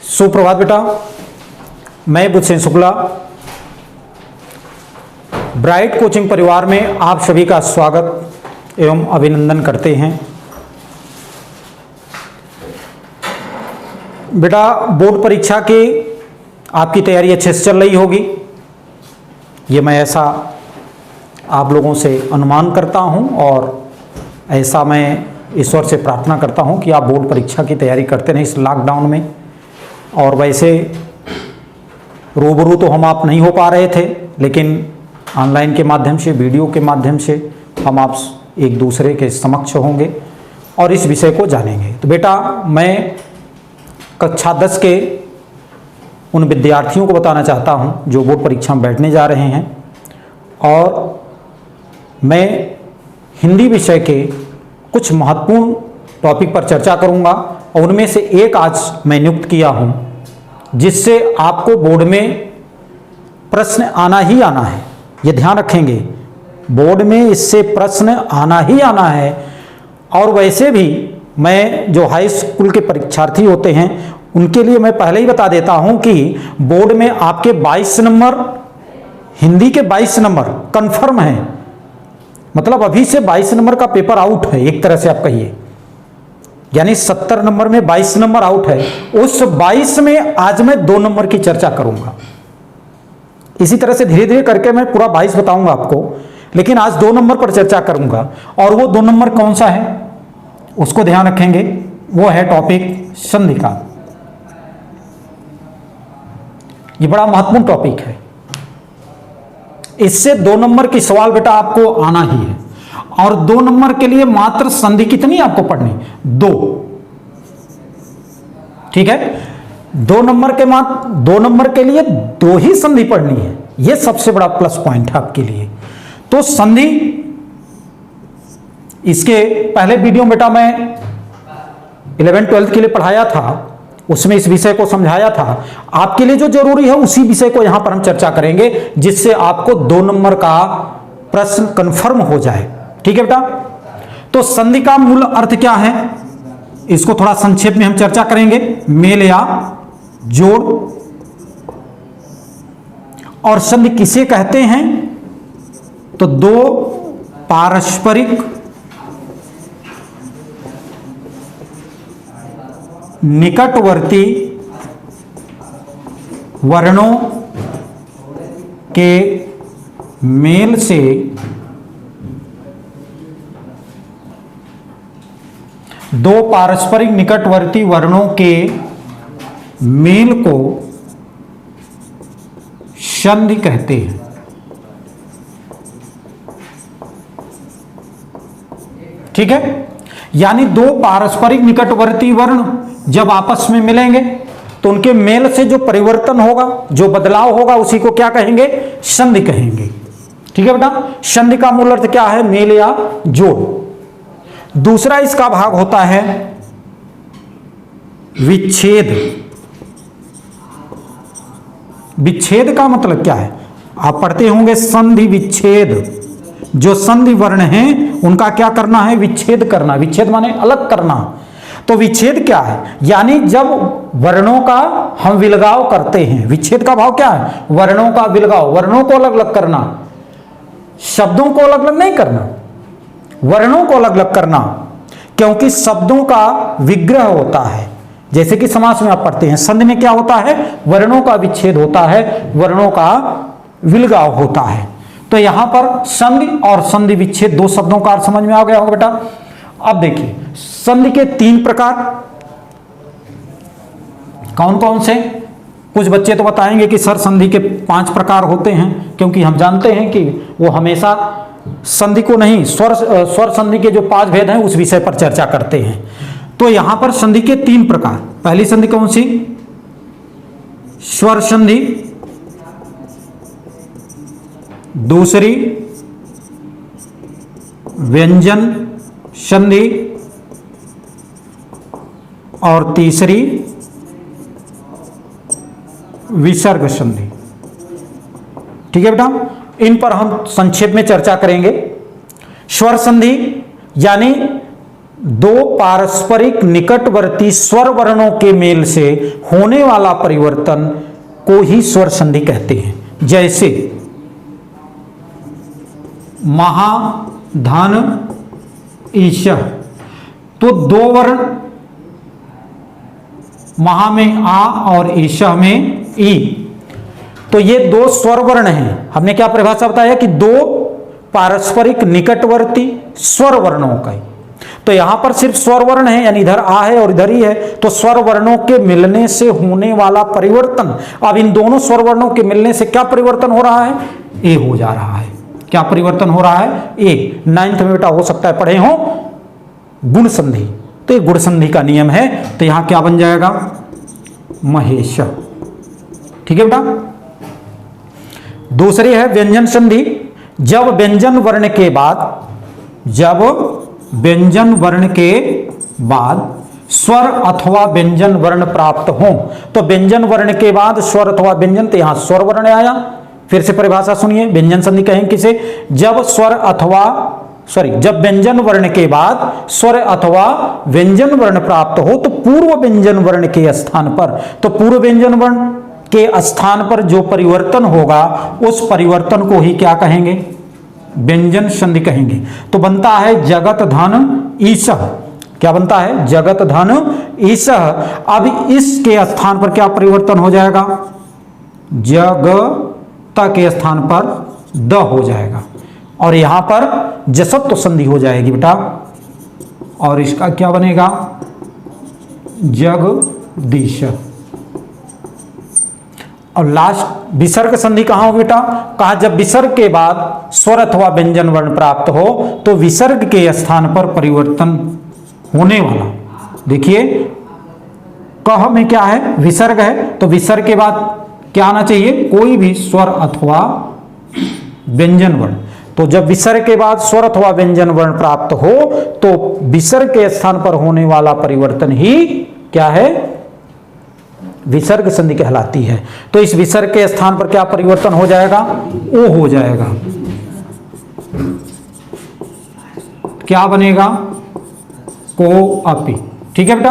सुप्रभात बेटा, मैं बुधसेन शुक्ला ब्राइट कोचिंग परिवार में आप सभी का स्वागत एवं अभिनंदन करते हैं। बेटा, बोर्ड परीक्षा की आपकी तैयारी अच्छे से चल रही होगी, ये मैं ऐसा आप लोगों से अनुमान करता हूं और ऐसा मैं ईश्वर से प्रार्थना करता हूं कि आप बोर्ड परीक्षा की तैयारी करते रहें इस लॉकडाउन में। और वैसे रूबरू तो हम आप नहीं हो पा रहे थे, लेकिन ऑनलाइन के माध्यम से, वीडियो के माध्यम से हम आप एक दूसरे के समक्ष होंगे और इस विषय को जानेंगे। तो बेटा, मैं कक्षा 10 के उन विद्यार्थियों को बताना चाहता हूं जो बोर्ड परीक्षा में बैठने जा रहे हैं, और मैं हिंदी विषय के कुछ महत्वपूर्ण टॉपिक पर चर्चा करूंगा और उनमें से एक आज मैं नियुक्त किया हूं जिससे आपको बोर्ड में प्रश्न आना ही आना है। ये ध्यान रखेंगे, बोर्ड में इससे प्रश्न आना ही आना है। और वैसे भी मैं जो हाई स्कूल के परीक्षार्थी होते हैं उनके लिए मैं पहले ही बता देता हूं कि बोर्ड में आपके 22 नंबर, हिंदी के 22 नंबर कंफर्म है। मतलब अभी से 22 नंबर का पेपर आउट है, एक तरह से आप कहिए, यानी 70 नंबर में 22 नंबर आउट है। उस 22 में आज मैं 2 नंबर की चर्चा करूंगा। इसी तरह से धीरे धीरे करके मैं पूरा 22 बताऊंगा आपको, लेकिन आज 2 नंबर पर चर्चा करूंगा। और वो 2 नंबर कौन सा है उसको ध्यान रखेंगे, वो है टॉपिक संधि का। ये बड़ा महत्वपूर्ण टॉपिक है, इससे 2 नंबर की सवाल बेटा आपको आना ही है। और 2 नंबर के लिए मात्र संधि कितनी आपको पढ़नी? 2। ठीक है, 2 नंबर के मात्र 2 नंबर के लिए 2 ही संधि पढ़नी है। यह सबसे बड़ा प्लस पॉइंट है आपके लिए। तो संधि, इसके पहले वीडियो में बेटा मैं 11th-12th के लिए पढ़ाया था, उसमें इस विषय को समझाया था। आपके लिए जो जरूरी है उसी विषय को यहां पर हम चर्चा करेंगे, जिससे आपको 2 नंबर का प्रश्न कंफर्म हो जाए। ठीक है बेटा, तो संधि का मूल अर्थ क्या है इसको थोड़ा संक्षेप में हम चर्चा करेंगे। मेल या जोड़। और संधि किसे कहते हैं? तो 2 पारस्परिक निकटवर्ती वर्णों के मेल से दो पारस्परिक निकटवर्ती वर्णों के मेल को संधि कहते हैं। ठीक है, यानी 2 पारस्परिक निकटवर्ती वर्ण जब आपस में मिलेंगे तो उनके मेल से जो परिवर्तन होगा, जो बदलाव होगा, उसी को क्या कहेंगे? संधि कहेंगे। ठीक है बेटा, संधि का मूल अर्थ क्या है? मेल या जोड़। दूसरा इसका भाग होता है विच्छेद। विच्छेद का मतलब क्या है? आप पढ़ते होंगे संधि विच्छेद। जो संधि वर्ण हैं उनका क्या करना है? विच्छेद करना। विच्छेद माने अलग करना। तो विच्छेद क्या है? यानी जब वर्णों का हम विलगाव करते हैं, विच्छेद का भाव क्या है? वर्णों का विलगाव, वर्णों को अलग अलग करना, शब्दों को अलग अलग नहीं करना, वर्णों को अलग अलग करना। क्योंकि शब्दों का विग्रह होता है, जैसे कि समास में आप पढ़ते हैं, संधि में क्या होता है? वर्णों का विच्छेद होता है, वर्णों का विलगाव होता है। तो यहां पर संधि और संधि विच्छेद 2 शब्दों का अर्थ समझ में आ गया होगा बेटा। अब देखिए, संधि के 3 प्रकार कौन कौन से? कुछ बच्चे तो बताएंगे कि सर संधि के 5 प्रकार होते हैं, क्योंकि हम जानते हैं कि वो हमेशा संधि को नहीं, स्वर संधि के जो 5 भेद हैं उस विषय पर चर्चा करते हैं। तो यहां पर संधि के 3 प्रकार। पहली संधि कौन सी? स्वर संधि। दूसरी व्यंजन संधि। और तीसरी विसर्ग संधि। ठीक है बेटा, इन पर हम संक्षेप में चर्चा करेंगे। स्वर संधि यानी दो पारस्परिक निकटवर्ती स्वर वर्णों के मेल से होने वाला परिवर्तन को ही स्वर संधि कहते हैं। जैसे महा, धन, ईश, तो दो वर्ण, महा में आ और ईश में ई, तो ये दो स्वर वर्ण हैं। हमने क्या परिभाषा बताया कि दो पारस्परिक निकटवर्ती स्वर वर्णों का, तो यहां पर सिर्फ स्वर वर्ण है, यानी इधर आ है और इधर ही है, तो स्वर वर्णों के मिलने से होने वाला परिवर्तन। अब इन दोनों स्वर वर्णों के मिलने से क्या परिवर्तन हो रहा है? ए हो जा रहा है। क्या परिवर्तन हो रहा है? ए। 9th में बेटा हो सकता है पढ़े हो गुण संधि, तो ये गुण संधि का नियम है। तो यहां क्या बन जाएगा? महेश। ठीक है बेटा। दूसरी है व्यंजन संधि। जब व्यंजन वर्ण के बाद स्वर अथवा व्यंजन वर्ण प्राप्त हो, तो व्यंजन वर्ण के बाद स्वर अथवा व्यंजन, तो यहां स्वर वर्ण आया। फिर से परिभाषा सुनिए, व्यंजन संधि कहेंगे किसे? जब व्यंजन वर्ण के बाद स्वर अथवा व्यंजन वर्ण प्राप्त हो, तो पूर्व व्यंजन वर्ण के स्थान पर, तो पूर्व व्यंजन वर्ण के स्थान पर जो परिवर्तन होगा उस परिवर्तन को ही क्या कहेंगे? व्यंजन संधि कहेंगे। तो बनता है जगत धन ईश। क्या बनता है? जगत धन ईश। अब इसके स्थान पर क्या परिवर्तन हो जाएगा? जगत के स्थान पर द हो जाएगा, और यहां पर जसत्व संधि हो जाएगी बेटा, और इसका क्या बनेगा? जगदीश। और लास्ट विसर्ग संधि कहां हो बेटा? कहा जब विसर्ग के बाद स्वर अथवा व्यंजन वर्ण प्राप्त हो, तो विसर्ग के स्थान पर परिवर्तन होने वाला। देखिए कह में क्या है? विसर्ग है, तो विसर्ग के बाद क्या आना चाहिए? कोई भी स्वर अथवा व्यंजन वर्ण। तो जब विसर्ग के बाद स्वर अथवा व्यंजन वर्ण प्राप्त हो, तो विसर्ग के स्थान पर होने वाला परिवर्तन ही क्या है? विसर्ग संधि कहलाती है। तो इस विसर्ग के स्थान पर क्या परिवर्तन हो जाएगा? ओ हो जाएगा। क्या बनेगा? को अपि। ठीक है बेटा।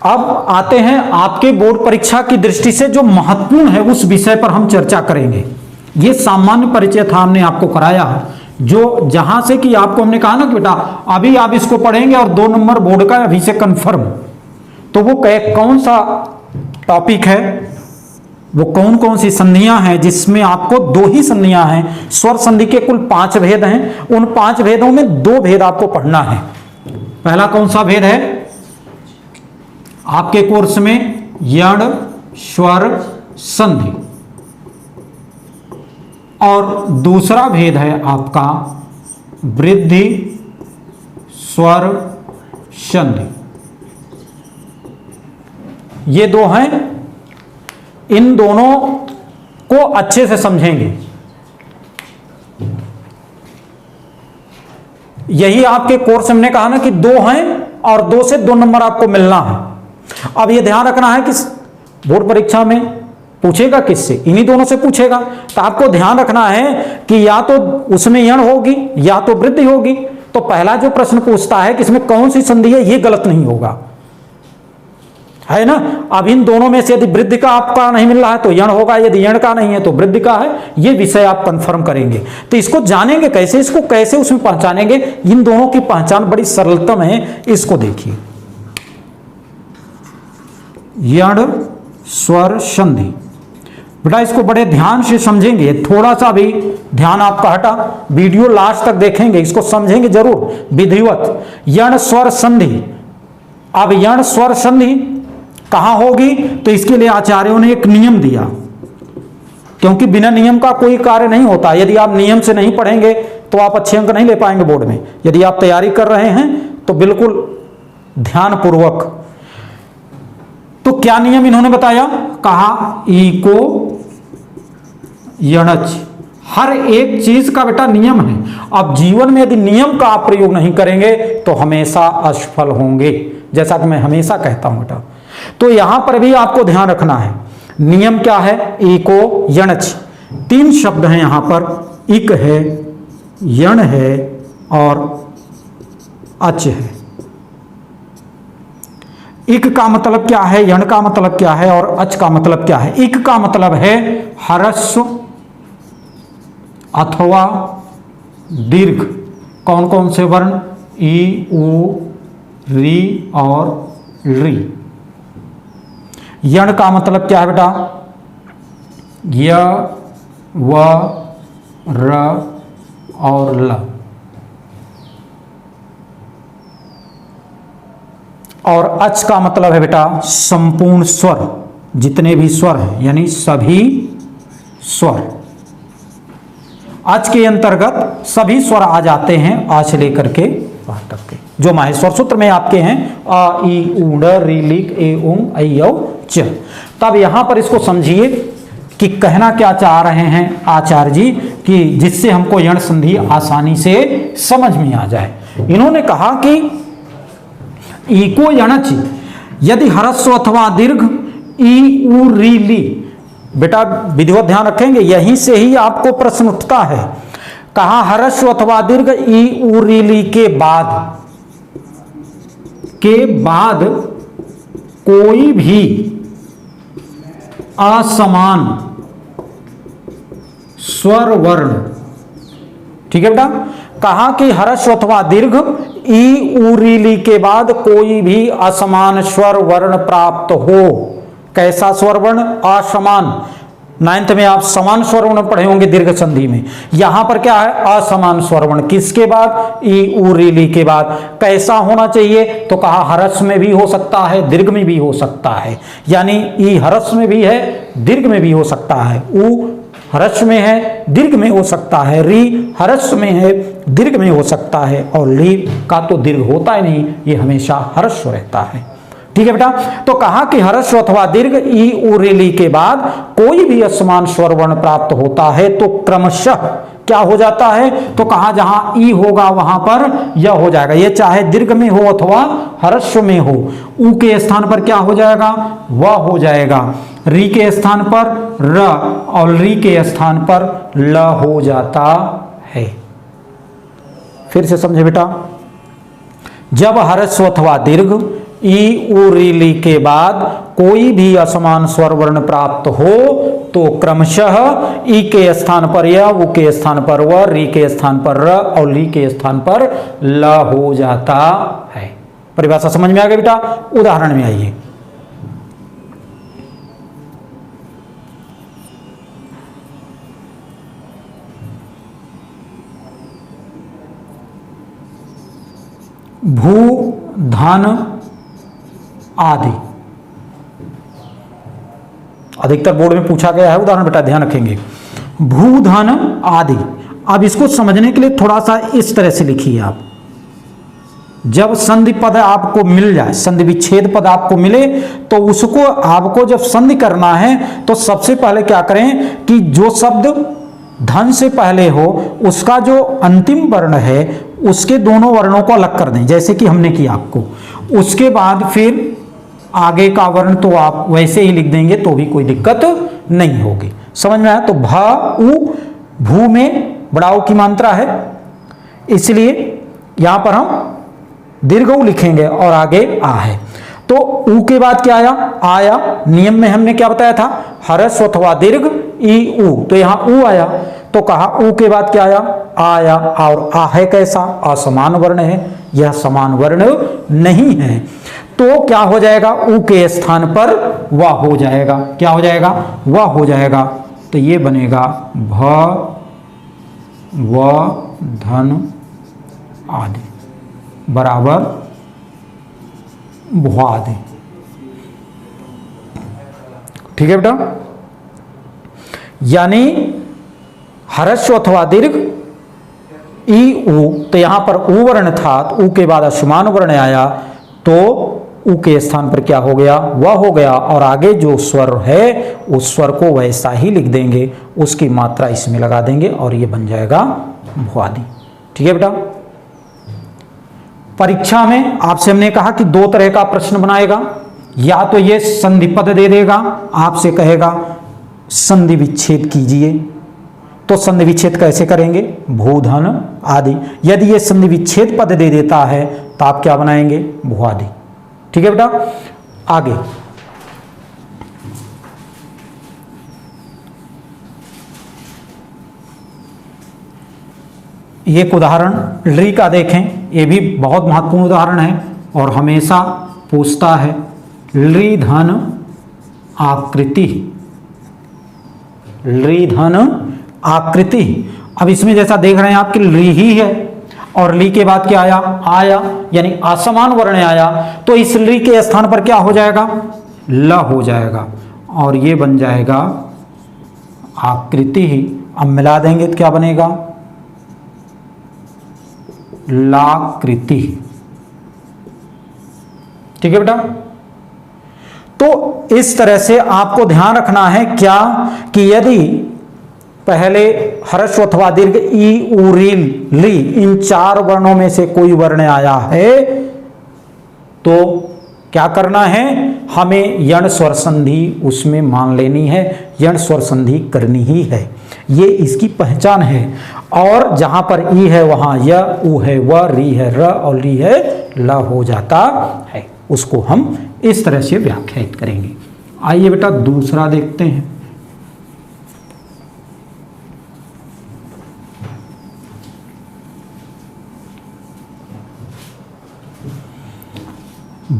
अब आते हैं आपके बोर्ड परीक्षा की दृष्टि से जो महत्वपूर्ण है उस विषय पर हम चर्चा करेंगे। ये सामान्य परिचय था, हमने आपको कराया, जो जहां से कि आपको हमने कहा ना कि बेटा अभी आप इसको पढ़ेंगे और 2 नंबर बोर्ड का अभी से कंफर्म। तो वो कौन सा टॉपिक है, वो कौन कौन सी संधियां हैं, जिसमें आपको 2 ही संधियां हैं। स्वर संधि के कुल 5 भेद हैं, उन 5 भेदों में 2 भेद आपको पढ़ना है। पहला कौन सा भेद है आपके कोर्स में? यण स्वर संधि। और दूसरा भेद है आपका वृद्धि स्वर संधि। ये 2 हैं, इन दोनों को अच्छे से समझेंगे। यही आपके कोर्स हमने कहा ना कि 2 हैं और 2 से 2 नंबर आपको मिलना है। अब ये ध्यान रखना है कि बोर्ड परीक्षा में पूछेगा किससे? इन्हीं दोनों से पूछेगा। तो आपको ध्यान रखना है कि या तो उसमें यण होगी या तो वृद्धि होगी। तो पहला जो प्रश्न पूछता है कि इसमें कौन सी संधि है, ये गलत नहीं होगा, है ना। अब इन दोनों में से यदि वृद्धि का आपका नहीं मिल रहा है तो यण होगा, यदि यण का नहीं है तो वृद्धि का है। ये विषय आप कंफर्म करेंगे। तो इसको जानेंगे कैसे, इसको कैसे उसमें पहचानेंगे? इन दोनों की पहचान बड़ी सरलतम है। इसको देखिए, यण स्वर संधि। बेटा इसको बड़े ध्यान से समझेंगे, थोड़ा सा भी ध्यान आपका हटा, वीडियो लास्ट तक देखेंगे, इसको समझेंगे जरूर विधिवत। यण स्वर संधि। अब यण स्वर संधि कहां होगी? तो इसके लिए आचार्यों ने एक नियम दिया, क्योंकि बिना नियम का कोई कार्य नहीं होता। यदि आप नियम से नहीं पढ़ेंगे तो आप अच्छे अंक नहीं ले पाएंगे बोर्ड में। यदि आप तैयारी कर रहे हैं तो बिल्कुल ध्यान पूर्वक। तो क्या नियम इन्होंने बताया? कहा ई को यणच हर एक चीज का बेटा नियम है। अब जीवन में यदि नियम का आप प्रयोग नहीं करेंगे तो हमेशा असफल होंगे, जैसा कि मैं हमेशा कहता हूं बेटा। तो यहां पर भी आपको ध्यान रखना है, नियम क्या है, इको यणच, 3 शब्द हैं यहां पर, इक है, यण है और अच है। इक का मतलब क्या है, यण का मतलब क्या है और अच का मतलब क्या है। इक का मतलब है ह्रस्व अथवा दीर्घ, कौन कौन से वर्ण, ई, उ, री और री। यण का मतलब क्या है बेटा, य, व, र और ल। और अच का मतलब है बेटा संपूर्ण स्वर, जितने भी स्वर हैं यानी सभी स्वर। अच के अंतर्गत सभी स्वर आ जाते हैं, आ से लेकर के वहां तक के जो माहेश्वर सूत्र में आपके हैं, अ, ई, उ, ड, री, लिक, ए, उंग, ऐ, औ, च। तब यहां पर इसको समझिए कि कहना क्या चाह रहे हैं आचार्य जी, कि जिससे हमको यण संधि आसानी से समझ में आ जाए। इन्होंने कहा कि इको यणच यदि ह्रस्व अथवा दीर्घ, ई, उ, री, ली। बेटा विधिवत ध्यान रखेंगे, यहीं से ही आपको प्रश्न उठता है। कहा ह्रस्व अथवा दीर्घ, ई, उ, री, ली के बाद कोई भी असमान स्वर वर्ण, ठीक है बेटा। कहा कि ह्रस्व अथवा दीर्घ, ई, उ, री, ली के बाद कोई भी असमान स्वर वर्ण प्राप्त हो। कैसा स्वर वर्ण, असमान। 9th में आप समान स्वर वर्ण पढ़े होंगे दीर्घ संधि में, यहां पर क्या है, असमान स्वर वर्ण। किसके बाद, ई, उ, री, ली के बाद। कैसा होना चाहिए, तो कहा ह्रस्व में भी हो सकता है, दीर्घ में भी हो सकता है, यानी ई ह्रस्व में भी है, दीर्घ में भी हो सकता है, उ ह्रस्व में है, दीर्घ में हो सकता है, री ह्रस्व में है, दीर्घ में हो सकता है, और ली का तो दीर्घ होता ही नहीं, ये हमेशा ह्रस्व रहता है। ठीक है बेटा। तो कहा कि ह्रस्व अथवा दीर्घ, ई, उ, री, ली के बाद कोई भी असमान स्वर वर्ण प्राप्त होता है तो क्रमशः क्या हो जाता है, तो कहा जहां ई होगा वहां पर यह हो जाएगा। ये चाहे दीर्घ में हो अथवा ह्रस्व में हो। उ के स्थान पर क्या हो जाएगा, वह हो जाएगा। री के स्थान पर र और री के स्थान पर ल हो जाता है। फिर से समझे बेटा, जब ह्रस्व अथवा दीर्घ, ई, उ, री, ली के बाद कोई भी असमान स्वर वर्ण प्राप्त हो तो क्रमशः ई के स्थान पर य, उ के स्थान पर व, री के स्थान पर र और ली के स्थान पर ल हो जाता है। परिभाषा समझ में आ गई बेटा। उदाहरण में आइए, भू, धन आदि। अधिकतर बोर्ड में पूछा गया है, उदाहरण बेटा ध्यान रखेंगे। भू, धन आदि। अब इसको समझने के लिए थोड़ा सा इस तरह से लिखिए आप। जब संधि पद आपको मिल जाए, संधि विच्छेद पद आपको मिले, तो उसको आपको जब संधि करना है तो सबसे पहले क्या करें कि जो शब्द धन से पहले हो उसका जो अंतिम वर्ण है उसके दोनों वर्णों को अलग कर दें, जैसे कि हमने किया आपको। उसके बाद फिर आगे का वर्ण तो आप वैसे ही लिख देंगे तो भी कोई दिक्कत नहीं होगी। समझ में आया। तो भ, उ, भू में बड़ा उ की मात्रा है, इसलिए यहां पर हम दीर्घ उ लिखेंगे और आगे आ है। तो उ के बाद क्या आया, नियम में हमने क्या बताया था, ह्रस्व अथवा दीर्घ, ई, उ। तो यहां उ आया, तो कहा उ के बाद क्या आया, और आ है कैसा, असमान वर्ण है, यह समान वर्ण नहीं है। तो क्या हो जाएगा, उ के स्थान पर वह हो जाएगा। क्या हो जाएगा, वह हो जाएगा। तो ये बनेगा भ, व, धन आदि बराबर भुआदि। ठीक है बेटा। यानी ह्रस्व अथवा दीर्घ, ई, उ। तो यहां पर उ वर्ण था, तो उ के बाद असमान वर्ण आया, तो उ के स्थान पर क्या हो गया, वह हो गया, और आगे जो स्वर है उस स्वर को वैसा ही लिख देंगे, उसकी मात्रा इसमें लगा देंगे और ये बन जाएगा भुआदि। ठीक है बेटा। परीक्षा में आपसे हमने कहा कि दो तरह का प्रश्न बनाएगा, या तो ये संधि पद दे देगा, आपसे कहेगा संधि विच्छेद कीजिए, तो संधि विच्छेद कैसे करेंगे, भूधन आदि। यदि ये संधि विच्छेद पद दे देता है तो आप क्या बनाएंगे, भुआदि। ठीक है बेटा। आगे एक उदाहरण री का देखें, ये भी बहुत महत्वपूर्ण उदाहरण है और हमेशा पूछता है। री धन आकृति, री धन आकृति। अब इसमें जैसा देख रहे हैं आपकी ली ही है और ली के बाद क्या आया, आया, यानी असमान वर्ण आया, तो इस ली के स्थान पर क्या हो जाएगा, ल हो जाएगा और ये बन जाएगा आकृति ही। अब मिला देंगे तो क्या बनेगा, लाकृति। ठीक है बेटा। तो इस तरह से आपको ध्यान रखना है क्या, कि यदि पहले ह्रस्व अथवा दीर्घ ई उ री ली इन चार वर्णों में से कोई वर्ण आया है तो क्या करना है, हमें यण स्वर संधि उसमें मान लेनी है, यण स्वर संधि करनी ही है, ये इसकी पहचान है। और जहां पर ई है वहां य, उ है व, री है र और ली है ल हो जाता है, उसको हम इस तरह से व्याख्यायित करेंगे। आइए बेटा दूसरा देखते हैं।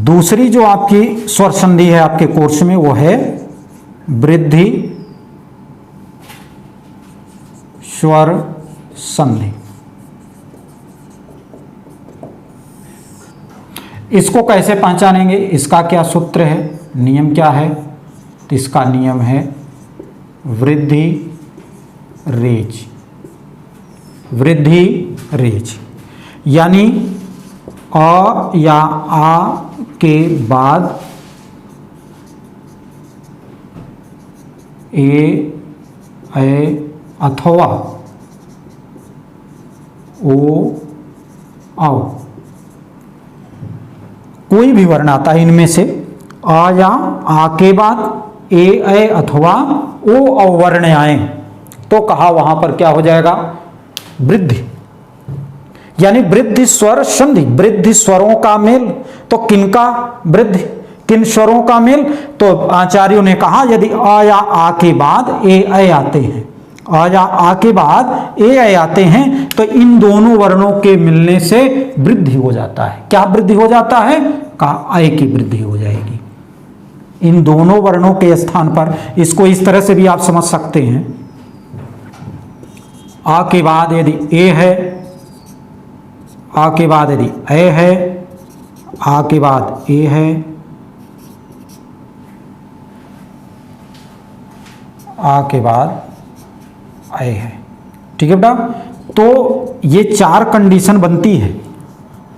दूसरी जो आपकी स्वर संधि है आपके कोर्स में वो है वृद्धि स्वर संधि। इसको कैसे पहचानेंगे, इसका क्या सूत्र है, नियम क्या है, तो इसका नियम है वृद्धि रेच, वृद्धि रेच, यानी अ या आ के बाद ए अथवा ओ औ, कोई भी वर्ण आता है इनमें से, आ या आ के बाद ए अथवा ओ औ वर्ण आए तो कहा वहां पर क्या हो जाएगा, वृद्धि, यानी वृद्धि स्वर संधि। वृद्धि स्वरों का मेल, तो किनका वृद्धि, किन स्वरों का मेल, तो आचार्यों ने कहा यदि अ या आ के बाद ए आते हैं, अ या आ के बाद ए आते हैं तो इन दोनों वर्णों के मिलने से वृद्धि हो जाता है। क्या वृद्धि हो जाता है, कहा अय की वृद्धि हो जाएगी इन दोनों वर्णों के स्थान पर। इसको इस तरह से भी आप समझ सकते हैं, आ के बाद यदि ए है, आ के बाद यदि ए है, आ के बाद ए है, आ के बाद ए है। ठीक है बेटा। तो ये चार कंडीशन बनती है।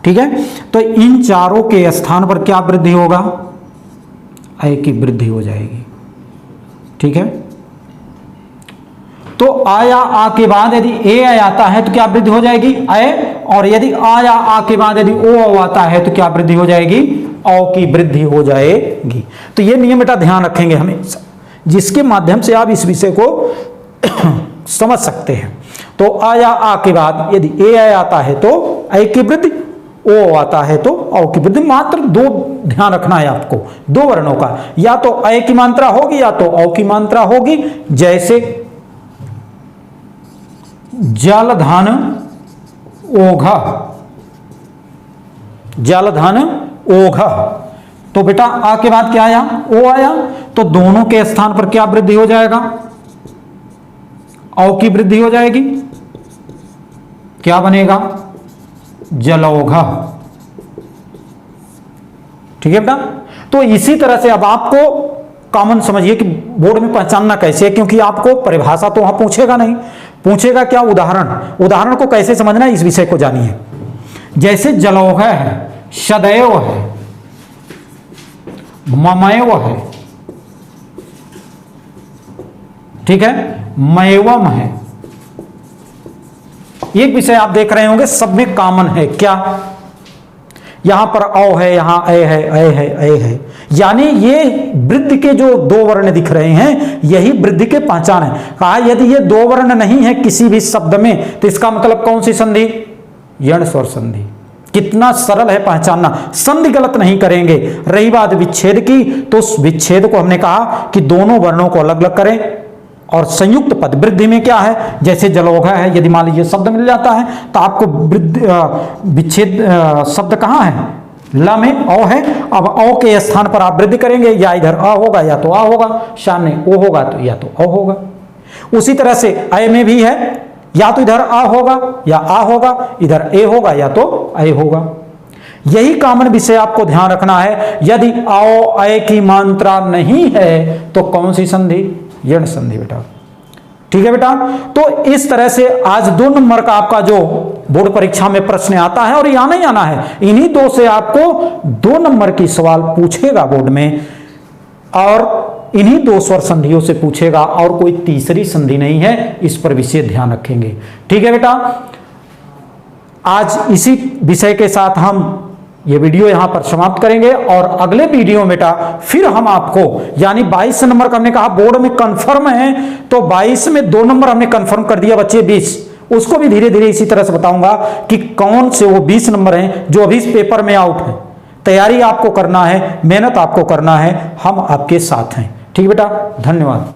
ठीक है। तो इन चारों के स्थान पर क्या वृद्धि होगा, ए की वृद्धि हो जाएगी। ठीक है। तो आ या आ के बाद यदि ए आता है तो क्या वृद्धि हो जाएगी, ए, और यदि आ या आ के बाद यदि ओ आता है तो क्या वृद्धि हो जाएगी, औ की वृद्धि हो जाएगी। तो ये नियम बेटा ध्यान रखेंगे हमेशा, जिसके माध्यम से आप इस विषय को समझ सकते हैं। तो आ या आ के बाद यदि ए आता है तो ए की वृद्धि, ओ आता है तो औ की वृद्धि। मात्र दो ध्यान रखना है आपको, दो वर्णों का, या तो ए की मात्रा होगी या तो औ की मात्रा होगी। जैसे जलधन ओघ, जलधन ओघ, तो बेटा आ के बाद क्या आया, ओ आया, तो दोनों के स्थान पर क्या वृद्धि हो जाएगा, औ की वृद्धि हो जाएगी। क्या बनेगा, जलौघ। ठीक है बेटा। तो इसी तरह से अब आपको कॉमन समझिए कि बोर्ड में पहचानना कैसे है, क्योंकि आपको परिभाषा तो वहां पूछेगा नहीं, पूछेगा क्या, उदाहरण। उदाहरण को कैसे समझना है इस विषय को जानिए। जैसे जलौघ है, सदैव है, ममैव है, ठीक है, मैवम है। एक विषय आप देख रहे होंगे सब में कॉमन है, क्या? यहां पर औ है, यहां ए है, ए है, ए है, यानी ये वृद्धि के जो दो वर्ण दिख रहे हैं यही वृद्धि के पहचान है। कहा यदि ये दो वर्ण नहीं है किसी भी शब्द में तो इसका मतलब कौन सी संधि? यण स्वर संधि। कितना सरल है पहचानना, संधि गलत नहीं करेंगे। रही बात विच्छेद की, तो उस विच्छेद को हमने कहा कि दोनों वर्णों को अलग अलग करें। और संयुक्त पद वृद्धि में क्या है? जैसे जलौघ है, यदि मान लीजिए शब्द मिल जाता है तो आपको विच्छेद शब्द कहाँ है? ल में औ है। अब औ के स्थान पर आप वृद्धि करेंगे, या इधर अ होगा या तो आ होगा, सामने ओ होगा तो या तो अ होगा। उसी तरह से अय में भी है, या तो इधर आ होगा या आ होगा, इधर ए होगा या तो अय होगा। यही कॉमन विषय आपको ध्यान रखना है। यदि आओ अय की मात्रा नहीं है तो कौन सी संधि? यण संधि बेटा, ठीक है बेटा। तो इस तरह से आज 2 नंबर का आपका जो बोर्ड परीक्षा में प्रश्न आता है, और ये आना ही आना है, इन्हीं 2 से आपको 2 नंबर की सवाल पूछेगा बोर्ड में, और इन्हीं 2 स्वर संधियों से पूछेगा, और कोई तीसरी संधि नहीं है। इस पर विशेष ध्यान रखेंगे, ठीक है बेटा। आज इसी विषय के साथ हम ये वीडियो यहां पर समाप्त करेंगे, और अगले वीडियो में बेटा फिर हम आपको, यानी 22 नंबर का हमने कहा बोर्ड में कंफर्म है, तो 22 में 2 नंबर हमने कंफर्म कर दिया बच्चे 20, उसको भी धीरे धीरे इसी तरह से बताऊंगा कि कौन से वो 20 नंबर हैं जो अभी इस पेपर में आउट है। तैयारी आपको करना है, मेहनत आपको करना है, हम आपके साथ हैं, ठीक बेटा। धन्यवाद।